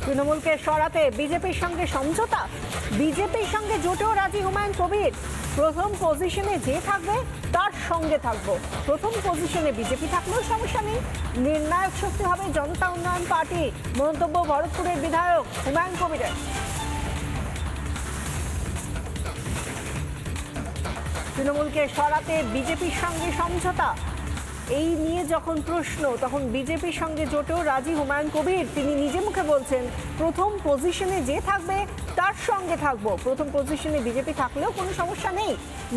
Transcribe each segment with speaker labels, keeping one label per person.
Speaker 1: তৃণমূলকে সরাতে বিজেপির সঙ্গে সমঝোতা, বিজেপির সঙ্গে জোটেও রাজি হুমায়ুন কবির। প্রথম পজিশনে যে থাকবে তার সঙ্গে থাকবো। প্রথম পজিশনে বিজেপি থাকলেও সমস্যা নেই, নির্ণায়ক শক্তি হবে জনতা উন্নয়ন পার্টি, মন্তব্য ভরতপুরের বিধায়ক হুমায়ুন কবিরের। তৃণমূলকে সরাতে বিজেপির সঙ্গে সমঝোতা, এই নিয়ে যখন প্রশ্ন তখন বিজেপির সঙ্গে জোটেও রাজি হুমায়ুন কবির। তিনি নিজে মুখে বলছেন প্রথম পজিশনে যে থাকবে তার সঙ্গে থাকবো। প্রথম পজিশনে বিজেপি থাকলেও কোনো সমস্যা নেই,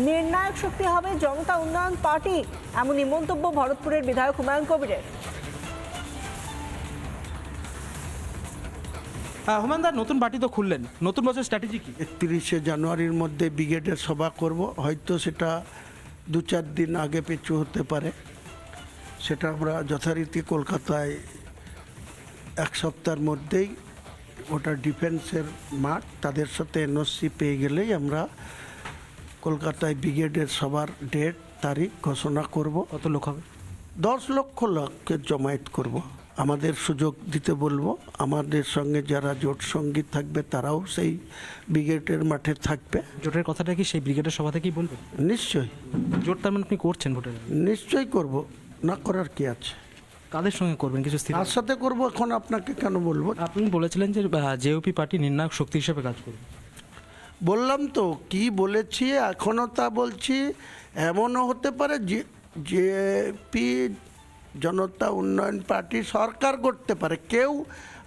Speaker 1: নির্ণায়ক শক্তি হবে জনতা উন্নয়ন পার্টি, এমনই মন্তব্য ভরতপুরের বিধায়ক হুমায়ুন কবিরের।
Speaker 2: হুমায়ুন দা, নতুন পার্টি তো খুললেন, নতুন বছর স্ট্র্যাটেজি কি?
Speaker 3: 31শে জানুয়ারির মধ্যে ব্রিগেডের সভা করব, হয়তো সেটা 2-4 দিন আগে পিছু হতে পারে। সেটা আমরা যথারীতি কলকাতায় 1 সপ্তাহের মধ্যেই, ওটা ডিফেন্সের মাঠ, তাদের সাথে এনওসি পেয়ে গেলেই আমরা কলকাতায় ব্রিগেডের সভার ডেট তারিখ ঘোষণা করব।
Speaker 2: কত লোক হবে?
Speaker 3: 10 লক্ষ লোককে জমায়েত করব। আমাদের সুযোগ দিতে বলবো, আমাদের সঙ্গে যারা জোট সঙ্গী থাকবে তারাও সেই ব্রিগেডের মাঠে থাকবে।
Speaker 2: জোটের কথাটা কি সেই ব্রিগেডের সভা থেকেই বলবেন?
Speaker 3: নিশ্চয়ই
Speaker 2: জোট তার মানে আপনি করছেন ভোটের?
Speaker 3: নিশ্চয়ই করব, না করার কি আছে।
Speaker 2: কাদের সঙ্গে করবেন কিছু স্থির?
Speaker 3: তার সাথে করব, এখন আপনাকে কেন বলবো?
Speaker 2: আপনি বলেছিলেন যে জেওপি পার্টি নির্ণায়ক শক্তি হিসেবে কাজ করবে।
Speaker 3: বললাম তো কি বলেছি, এখনও তা বলছি। এমনও হতে পারে যে জেপি জনতা উন্নয়ন পার্টি সরকার করতে পারে, কেউ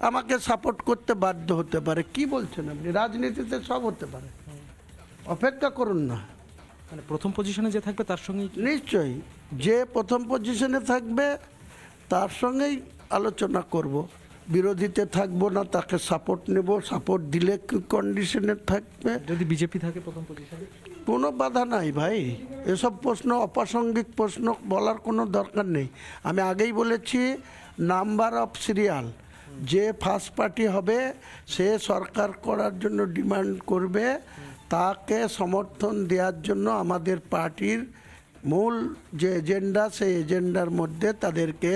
Speaker 3: আমাকে সাপোর্ট করতে বাধ্য হতে পারে। কি বলছেন আপনি? রাজনীতিতে সব হতে পারে, অপেক্ষা করুন না।
Speaker 2: মানে প্রথম পজিশনে যে থাকবে তার সঙ্গেই?
Speaker 3: নিশ্চয়ই, যে প্রথম পজিশনে থাকবে তার সঙ্গেই আলোচনা করব। বিরোধীতে থাকবো না, তাকে সাপোর্ট নেব। সাপোর্ট দিলে কি কন্ডিশনে থাকবে?
Speaker 2: যদি বিজেপি থাকে প্রথম পজিশনে?
Speaker 3: কোনো বাধা নাই ভাই, এসব প্রশ্ন অপ্রাসঙ্গিক প্রশ্ন বলার কোনো দরকার নেই। আমি আগেই বলেছি, নাম্বার অফ সিরিয়াল, যে ফার্স্ট পার্টি হবে সে সরকার করার জন্য ডিমান্ড করবে, তাকে সমর্থন দেওয়ার জন্য আমাদের পার্টির মূল যে এজেন্ডা, সেই এজেন্ডার মধ্যে তাদেরকে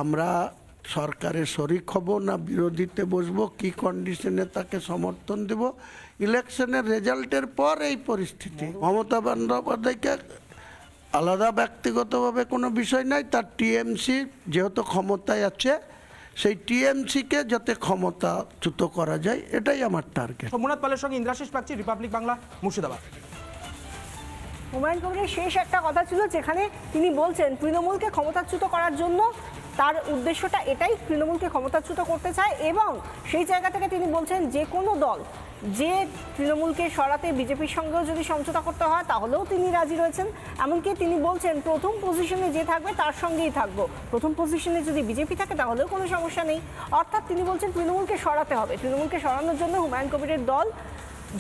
Speaker 3: আমরা সরকারের শরিক হব না বিরোধীতে বসবো, কি কন্ডিশনে তাকে সমর্থন দেব, ইলেকশনের রেজাল্টের পর এই পরিস্থিতি। মমতা বন্দ্যোপাধ্যায়কে আলাদা ব্যক্তিগতভাবে কোনো বিষয় নাই, তার টিএমসি যেহেতু ক্ষমতায় আছে, সেই টিএমসিকে যাতে ক্ষমতাচ্যুত করা যায়, এটাই আমার টার্গেট।
Speaker 2: সোমনাথ পালের সঙ্গে ইন্দ্রাশিস পাচ্ছি, রিপাবলিক বাংলা, মুর্শিদাবাদ।
Speaker 1: হুমায়ুন কবিরের শেষ একটা কথা ছিল যেখানে তিনি বলছেন তৃণমূলকে ক্ষমতাচ্যুত করার জন্য তার উদ্দেশ্যটা এটাই, তৃণমূলকে ক্ষমতাচ্যুত করতে চায়। এবং সেই জায়গা থেকে তিনি বলছেন যে কোনো দল যে তৃণমূলকে সরাতে বিজেপির সঙ্গেও যদি সমঝোতা করতে হয় তাহলেও তিনি রাজি রয়েছেন। এমনকি তিনি বলছেন প্রথম পজিশনে যে থাকবে তার সঙ্গেই থাকবো। প্রথম পজিশনে যদি বিজেপি থাকে তাহলেও কোনো সমস্যা নেই। অর্থাৎ তিনি বলছেন তৃণমূলকে সরাতে হবে। তৃণমূলকে সরানোর জন্য হুমায়ুন কবিরের দল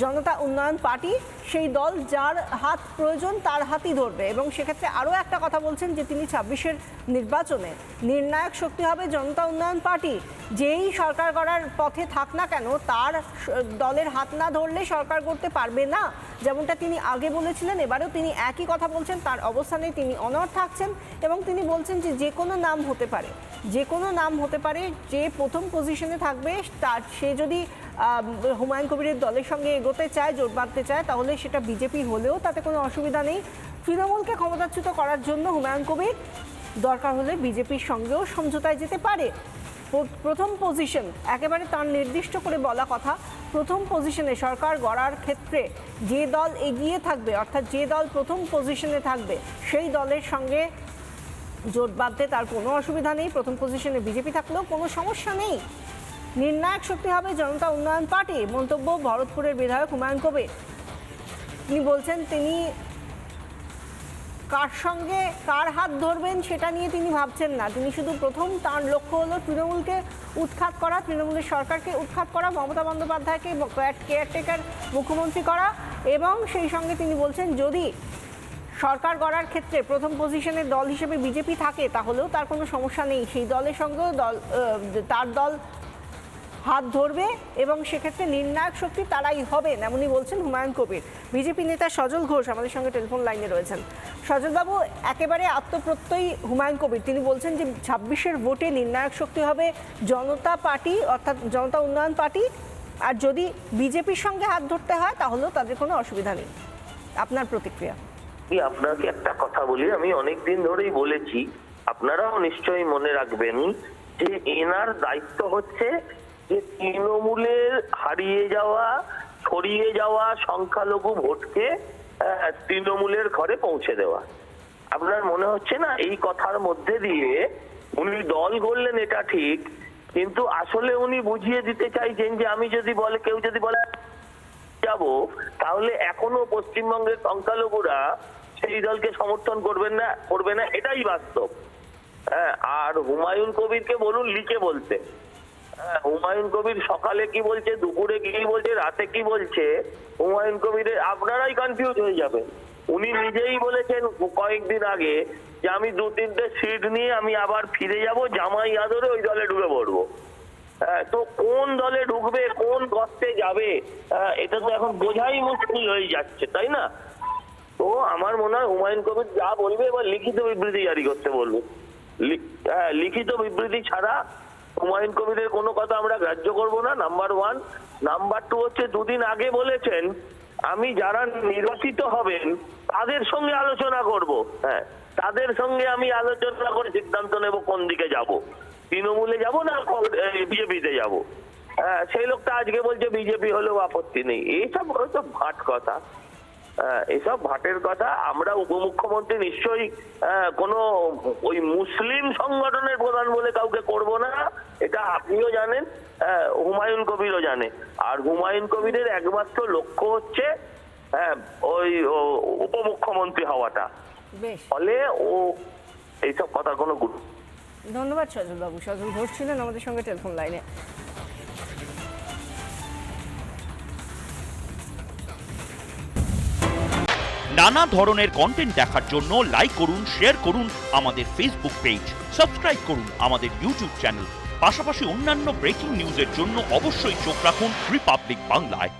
Speaker 1: জনতা উন্নয়ন পার্টি, সেই দল যার হাত প্রয়োজন তার হাতই ধরবে। এবং সেক্ষেত্রে আরও একটা কথা বলছেন যে তিনি 26-এর নির্বাচনে নির্ণায়ক শক্তি হবে জনতা উন্নয়ন পার্টি। যেই সরকার গড়ার পথে থাক না কেন, তার দলের হাত না ধরলে সরকার করতে পারবে না, যেমনটা তিনি আগে বলেছিলেন। এবারেও তিনি একই কথা বলছেন, তার অবস্থানে তিনি অনড় থাকছেন। এবং তিনি বলছেন যে কোনো নাম হতে পারে, যে কোনো নাম হতে পারে, যে প্রথম পজিশনে থাকবে তার, সে যদি হুমায়ুন কবিরের দলের সঙ্গে এগোতে চায়, জোট বাঁধতে চায়, তাহলে সেটা বিজেপি হলেও তাতে কোনো অসুবিধা নেই। তৃণমূলকে ক্ষমতাচ্যুত করার জন্য হুমায়ুন কবির দরকার হলে বিজেপির সঙ্গেও সমঝোতায় যেতে পারে। প্রথম পজিশন একেবারে তার নির্দিষ্ট করে বলা কথা, প্রথম পজিশনে সরকার গড়ার ক্ষেত্রে যে দল এগিয়ে থাকবে, অর্থাৎ যে দল প্রথম পজিশনে থাকবে সেই দলের সঙ্গে জোট বাঁধতে তার কোনো অসুবিধা নেই। প্রথম পজিশনে বিজেপি থাকলেও কোনো সমস্যা নেই, নির্ণায়ক শক্তি হবে জনতা উন্নয়ন পার্টি, মন্তব্য ভরতপুরের বিধায়ক হুমায়ুন কবির। তিনি বলছেন তিনি কার সঙ্গে কার হাত ধরবেন সেটা নিয়ে তিনি ভাবছেন না। তিনি শুধু প্রথম তার লক্ষ্য হলো তৃণমূলকে উৎখাত করা, তৃণমূলের সরকারকে উৎখাত করা, মমতা বন্দ্যোপাধ্যায়কে কেয়ারটেকার মুখ্যমন্ত্রী করা। এবং সেই সঙ্গে তিনি বলছেন যদি সরকার গড়ার ক্ষেত্রে প্রথম পজিশনের দল হিসেবে বিজেপি থাকে তাহলেও তার কোনো সমস্যা নেই, সেই দলের সঙ্গেও তার দল হাত ধরবে এবং সেক্ষেত্রে নির্ণায়ক শক্তি তারাই হবেন, এমনই বলছেন হুমায়ুন কবির। বিজেপি নেতা সজল ঘোষ আমাদের সঙ্গে টেলিফোন লাইনে রয়েছেন। সজলবাবু, একেবারে আত্মপ্রত্যয়ী হুমায়ুন কবির, তিনি বলছেন যে 26-এর ভোটে নির্ণায়ক শক্তি হবে জনতা পার্টি, অর্থাৎ জনতা উন্নয়ন পার্টি, আর যদি বিজেপির সঙ্গে হাত ধরতে হয় তাহলেও তাদের কোনো অসুবিধা নেই। আপনার প্রতিক্রিয়া?
Speaker 4: আপনাকে একটা কথা বলি, আমি অনেকদিন ধরেই বলেছি, আপনারাও নিশ্চয়ই মনে রাখবেন যে এনার দায়িত্ব হচ্ছে যে তৃণমূলের হারিয়ে যাওয়া, ছড়িয়ে যাওয়া সংখ্যালঘু ভোটকে তৃণমূলের ঘরে পৌঁছে দেওয়া। আপনার মনে হচ্ছে না এই কথার মধ্যে দিয়ে উনি দল গড়লেন, এটা ঠিক, কিন্তু আসলে উনি বুঝিয়ে দিতে চাইছেন যে আমি যদি বলে, কেউ যদি বলে যাব, তাহলে এখনো পশ্চিমবঙ্গের সংখ্যালঘুরা সেই দলকে সমর্থন করবে না, এটাই বাস্তব। হ্যাঁ, আর হুমায়ুন কবিরকে বলুন লিখে বলতে। হুমায়ুন কবির সকালে কি বলছে, দুপুরে কি বলছে, রাতে কি বলছে, হুমায়ুন কবিরের আপনারাই কনফিউজ হয়ে যাবে। উনি নিজেই বলেছেন কয়েকদিন আগে যে আমি 2-3টে সিট নিয়ে আমি আবার ফিরে যাব, জামাই আদরে ওই দলে ঢুকে পড়বো। তো কোন দলে ঢুকবে, কোন গর্তে যাবে, এটা তো এখন বোঝাই মুশকিল হয়ে যাচ্ছে, তাই না? তো আমার মনে হয় হুমায়ুন কবির যা বলবে এবার লিখিত বিবৃতি জারি করতে বলবো। লিখিত বিবৃতি ছাড়া হুমায়ুন কবিরের কোনো কথা আমরা গ্রাহ্য করব না, নাম্বার 1। নাম্বার 2 হচ্ছে, দুদিন আগে বলেছেন আমি যারা নির্বাচিত হবেন তাদের সঙ্গে আলোচনা করব। হ্যাঁ, তাদের সঙ্গে আমি আলোচনা করে সিদ্ধান্ত নেব কোন দিকে যাব, তৃণমূলে যাব না বিজেপিতে যাব। সেই লোকটা আজকে বলছে বিজেপি হলেও আপত্তি নেই। এইসব হয়তো ভাট কথা, এসব ভাটের কথা। আমরা উপমুখ্যমন্ত্রী নিশ্চয়ই কোনো ওই মুসলিম সংগঠনের প্রধান বলে কাউকে করব না, এটা আপনিও জানেন, হুমায়ুন কবিরও জানে। আর হুমায়ুন কবিরের একমাত্র লক্ষ্য হচ্ছে ওই উপমুখ্যমন্ত্রী হওয়াটা, ফলে ও এইসব কথা কোনো গুরুত্ব।
Speaker 1: ধন্যবাদ সজলবাবু। সজল ঘোষ ছিলেন আমাদের সঙ্গে টেলিফোন লাইনে।
Speaker 5: নানা ধরনের কন্টেন্ট দেখার জন্য লাইক করুন, শেয়ার করুন আমাদের ফেসবুক পেজ, সাবস্ক্রাইব করুন আমাদের ইউটিউব চ্যানেল। পাশাপাশি অন্যান্য ব্রেকিং নিউজের জন্য অবশ্যই চোখ রাখুন রিপাবলিক বাংলায়।